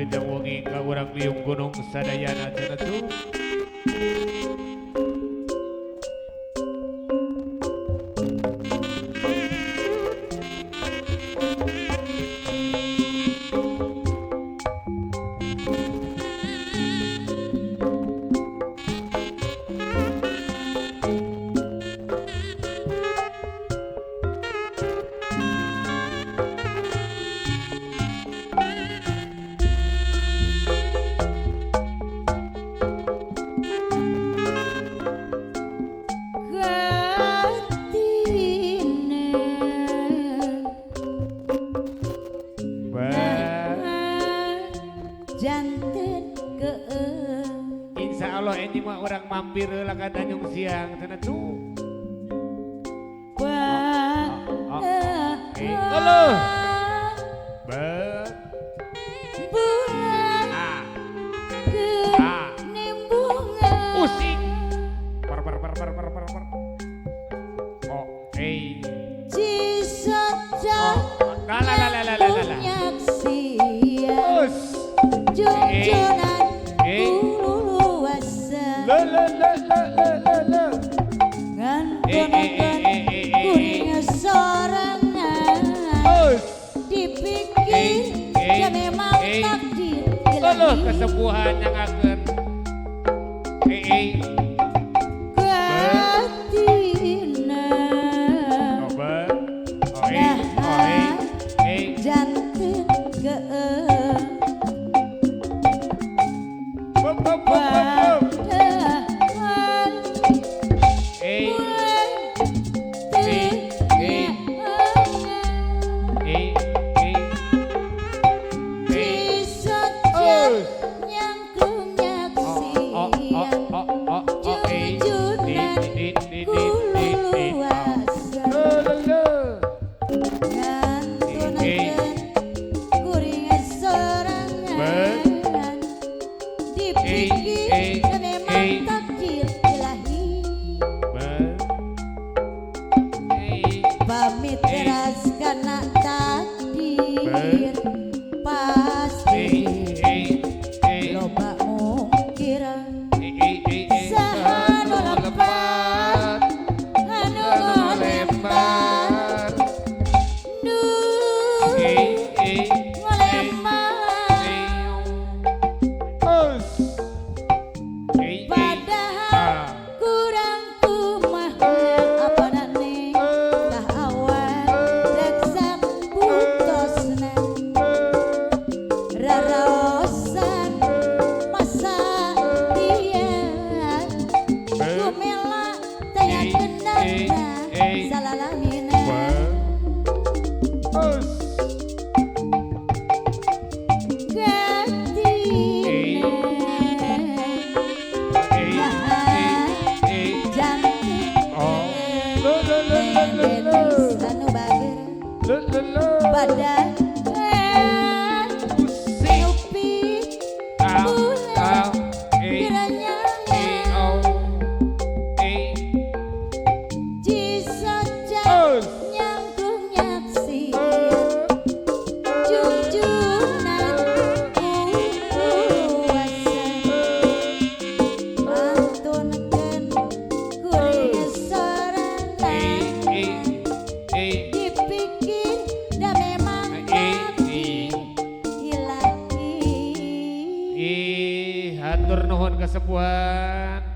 Wilujeng wengi ka urang liung gunung sadayana cenah tuh. Janten Insya Allah ini mah orang mampir lah ka Tanjung Siang cenah tuh. Halo. Pusing. Oh, Junjunan luasa ngantunkan kuring sorangan dipikir ya memang takdir ilahi kesembuhan yang akan katina janten pamit keras karena takdir pasti loba mungkiran sahanu lepat anu lempar padahal kurang kumaha apa nane tah awan reksak butosna raraosan masa dia gumela taya kendangna salalamina anu bager badan nyupi bulan kiranya jisaja nyangkung nyaksi junjunan kuasa mantunkeun kuring sorangan dipikir dah memang takdir ilahi. Hatur nuhun kesembuhan.